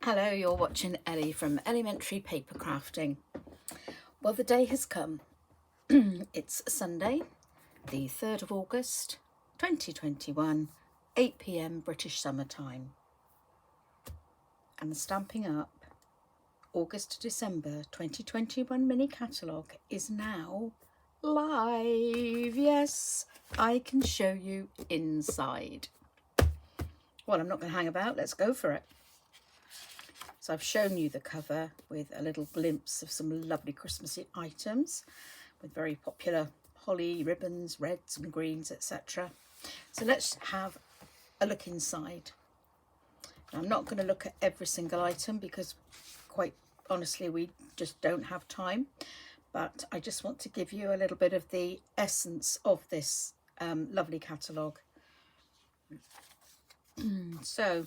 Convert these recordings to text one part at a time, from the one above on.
Hello, you're watching Ellie from Elementary Paper Crafting. Well, the day has come. It's Sunday, the 3rd of August, 2021, 8 p.m. British Summer Time. And the Stamping Up August to December 2021 mini catalogue is now live. Yes, I can show you inside. Well, I'm not going to hang about. Let's go for it. So I've shown you the cover with a little glimpse of some lovely Christmassy items with very popular holly, ribbons, reds and greens, etc. So let's have a look inside. Now, I'm not going to look at every single item because quite honestly we just don't have time, but I just want to give you a little bit of the essence of this lovely catalogue. So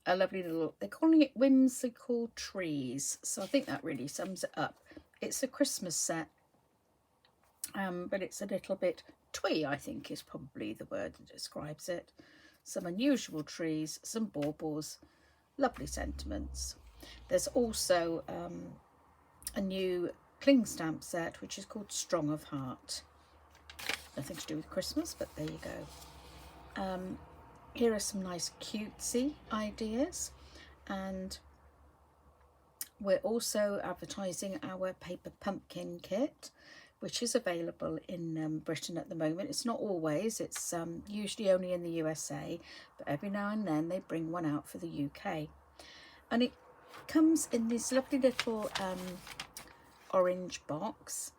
a lovely little, they're calling it whimsical trees, so I think that really sums it up. It's a Christmas set, but it's a little bit twee, I think is probably the word that describes it. Some unusual trees, some baubles, lovely sentiments. There's also a new cling stamp set which is called Strong of Heart. Nothing to do with Christmas, but there you go. Here are some nice cutesy ideas, and we're also advertising our paper pumpkin kit, which is available in Britain at the moment. It's not always, it's usually only in the USA, but every now and then they bring one out for the UK. And it comes in this lovely little orange box,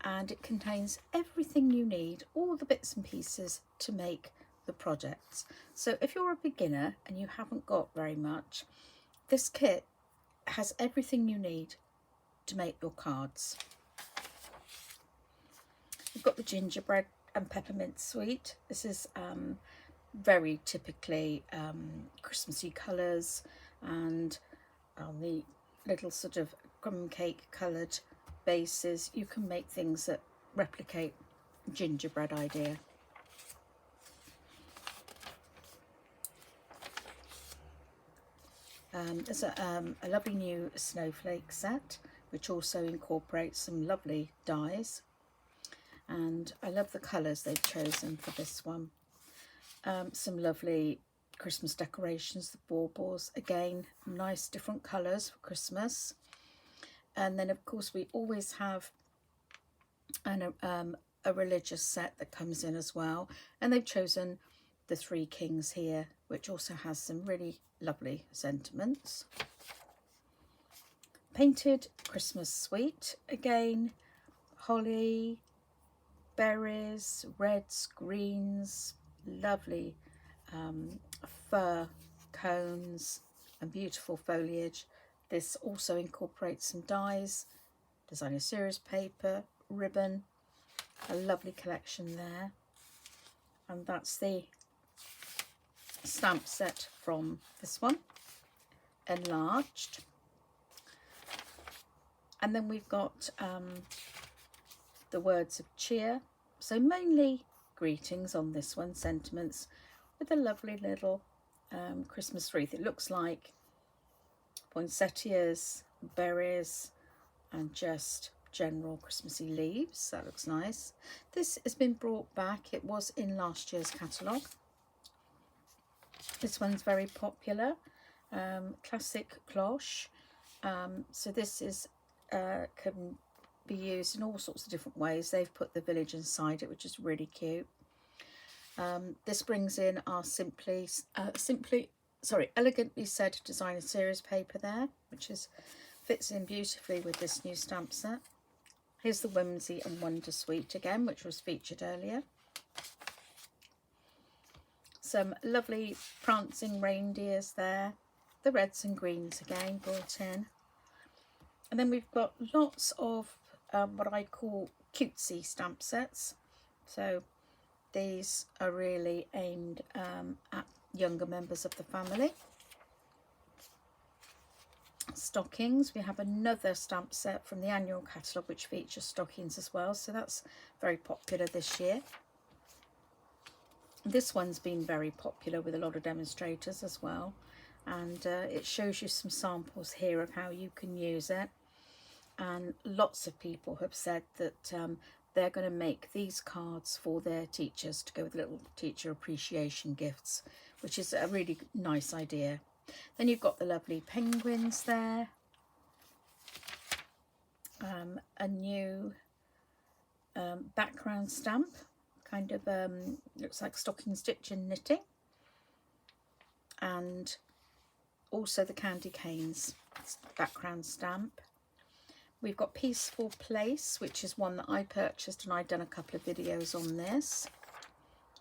and it contains everything you need, all the bits and pieces to make the projects. So if you're a beginner and you haven't got very much, this kit has everything you need to make your cards. We've got the gingerbread and peppermint sweet. This is very typically Christmassy colours, and on the little sort of crumb cake coloured bases you can make things that replicate gingerbread idea. There's a lovely new Snowflake Set which also incorporates some lovely dies, and I love the colours they've chosen for this one. Some lovely Christmas decorations, the baubles, again nice different colours for Christmas. And then of course we always have a religious set that comes in as well, and they've chosen the Three Kings here, which also has some really lovely sentiments. Painted Christmas Sweet, again holly, berries, reds, greens, lovely fir cones and beautiful foliage. This also incorporates some dies, designer series paper, ribbon, a lovely collection there. And that's the stamp set from this one, enlarged. And then we've got the words of cheer, so mainly greetings on this one, sentiments, with a lovely little Christmas wreath. It looks like poinsettias, berries and just general Christmassy leaves. That looks nice. This has been brought back, it was in last year's catalogue. This one's very popular, classic cloche. So this is can be used in all sorts of different ways. They've put the village inside it, which is really cute. This brings in our elegantly said designer series paper there, which fits in beautifully with this new stamp set. Here's the Whimsy and Wonder Sweet again, which was featured earlier. Some lovely prancing reindeers there, the reds and greens again brought in. And then we've got lots of what I call cutesy stamp sets. So these are really aimed at younger members of the family. Stockings, we have another stamp set from the annual catalogue which features stockings as well, so that's very popular this year. This one's been very popular with a lot of demonstrators as well. and it shows you some samples here of how you can use it. And lots of people have said that they're going to make these cards for their teachers to go with little teacher appreciation gifts, which is a really nice idea. Then you've got the lovely penguins there, a new background stamp, kind of looks like stocking stitch and knitting, and also the candy canes background stamp. We've got Peaceful Place, which is one that I purchased, and I've done a couple of videos on this.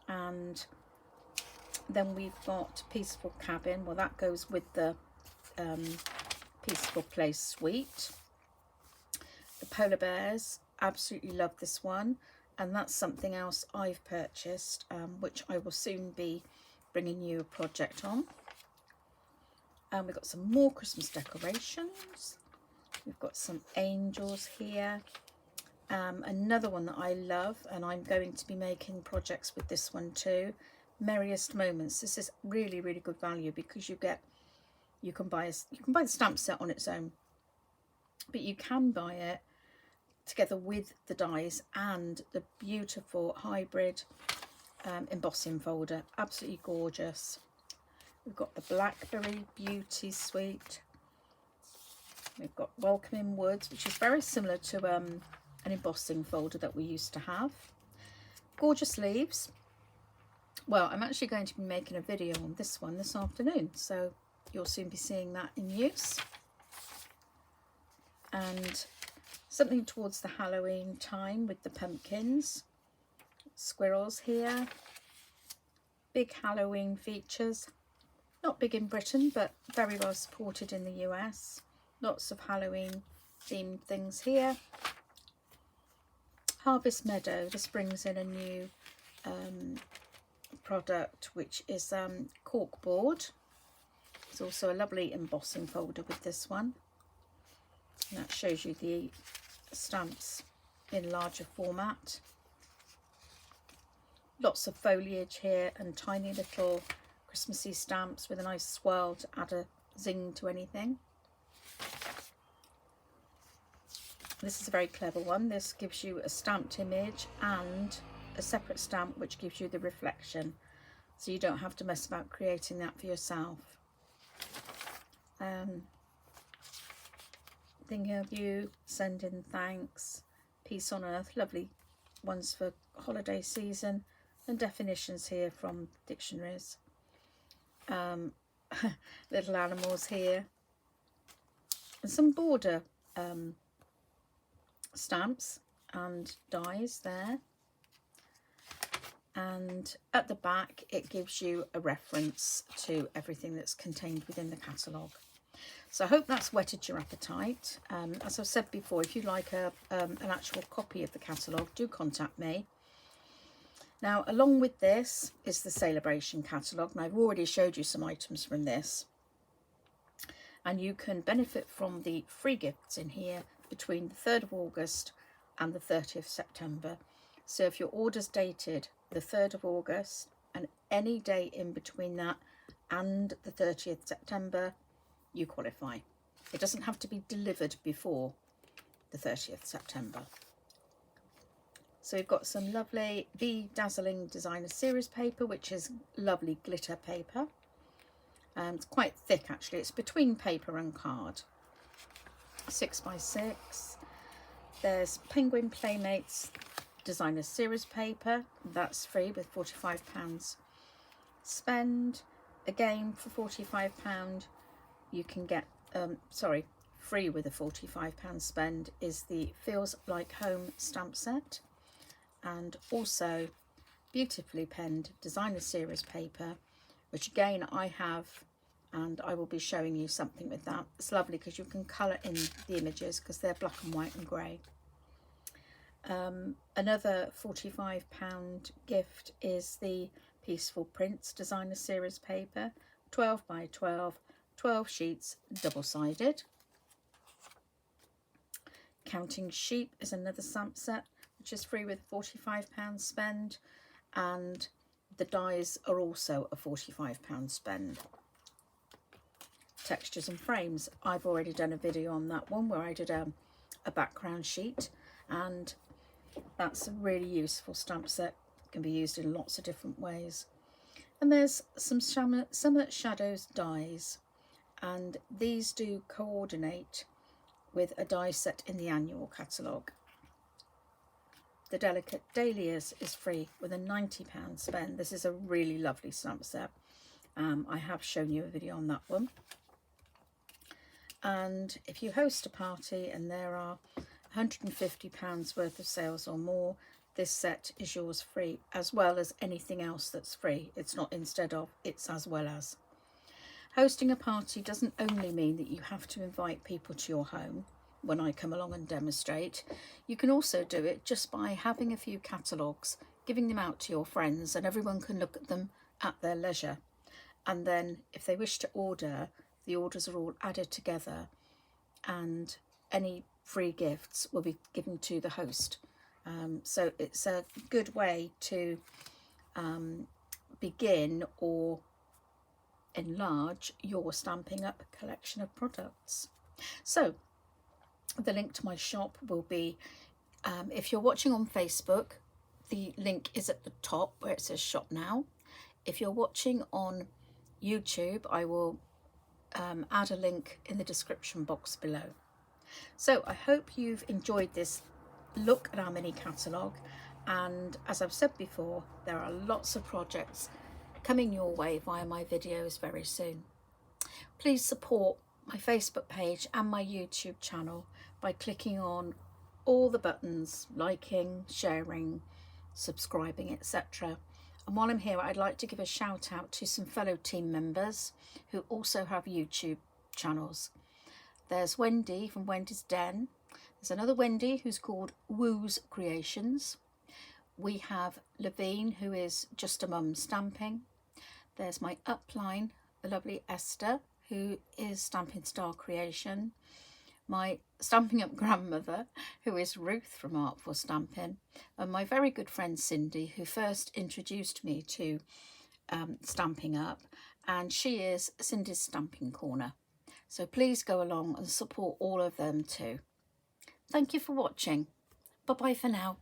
And then we've got Peaceful Cabin. Well, that goes with the Peaceful Place suite. The polar bears, absolutely love this one, and that's something else I've purchased, which I will soon be bringing you a project on. And we've got some more Christmas decorations. We've got some angels here. Another one that I love, and I'm going to be making projects with this one too. Merriest Moments. This is really, really good value because you can buy the stamp set on its own, but you can buy it together with the dies and the beautiful hybrid embossing folder. Absolutely gorgeous. We've got the Blackberry Beauty Suite. We've got Welcoming Woods, which is very similar to an embossing folder that we used to have. Gorgeous leaves. Well, I'm actually going to be making a video on this one this afternoon, so you'll soon be seeing that in use. And something towards the Halloween time with the pumpkins, squirrels here, big Halloween features. Not big in Britain, but very well supported in the US. Lots of Halloween themed things here. Harvest Meadow. This brings in a new product, which is cork board. There's also a lovely embossing folder with this one. And that shows you the stamps in larger format. Lots of foliage here and tiny little Christmassy stamps with a nice swirl to add a zing to anything. This is a very clever one. This gives you a stamped image and a separate stamp which gives you the reflection, so you don't have to mess about creating that for yourself. Thinking of you, sending thanks, peace on earth, lovely ones for holiday season, and definitions here from dictionaries. Little animals here, and some border stamps and dies there. And at the back it gives you a reference to everything that's contained within the catalogue. So I hope that's whetted your appetite. As I've said before, if you'd like an actual copy of the catalogue, do contact me. Now, along with this is the Celebration catalogue, and I've already showed you some items from this. And you can benefit from the free gifts in here between the 3rd of August and the 30th September. So if your order's dated the 3rd of August and any day in between that and the 30th September, you qualify. It doesn't have to be delivered before the 30th September. So we've got some lovely Be Dazzling Designer Series paper, which is lovely glitter paper. It's quite thick actually. It's between paper and card. 6x6. There's Penguin Playmates Designer Series paper. That's free with £45 spend. Again, for £45 you can get, free with a £45 spend is the Feels Like Home stamp set, and also beautifully penned Designer Series paper, which again I have, and I will be showing you something with that. It's lovely because you can colour in the images because they're black and white and grey. Another £45 gift is the Peaceful Prints Designer Series paper, 12x12, 12 sheets, double-sided. Counting Sheep is another stamp set, which is free with £45 spend, and the dies are also a £45 spend. textures and frames. I've already done a video on that one where I did a background sheet, and that's a really useful stamp set. Can be used in lots of different ways. And there's some Summer Shadows dies, and these do coordinate with a die set in the annual catalogue. The Delicate Dahlias is free with a £90 spend. This is a really lovely stamp set. I have shown you a video on that one. And if you host a party and there are £150 worth of sales or more, this set is yours free, as well as anything else that's free. It's not instead of, it's as well as. Hosting a party doesn't only mean that you have to invite people to your home when I come along and demonstrate. You can also do it just by having a few catalogues, giving them out to your friends, and everyone can look at them at their leisure. And then if they wish to order, the orders are all added together, and any free gifts will be given to the host. So it's a good way to begin or enlarge your Stampin' Up collection of products. So the link to my shop will be, if you're watching on Facebook, the link is at the top where it says shop now. If you're watching on YouTube, I will add a link in the description box below. So I hope you've enjoyed this look at our mini catalogue, and as I've said before, there are lots of projects coming your way via my videos very soon. Please support my Facebook page and my YouTube channel by clicking on all the buttons, liking, sharing, subscribing, etc. And while I'm here, I'd like to give a shout out to some fellow team members who also have YouTube channels. There's Wendy from Wendy's Den. There's another Wendy who's called Woo's Creations. We have Levine, who is Just a Mum Stamping. There's my upline, the lovely Esther, who is Stampin' Star Creation. My Stampin' Up grandmother, who is Ruth from Artful Stampin', and my very good friend Cindy, who first introduced me to Stampin' Up, and she is Cindy's Stamping Corner. So please go along and support all of them too. Thank you for watching. Bye bye for now.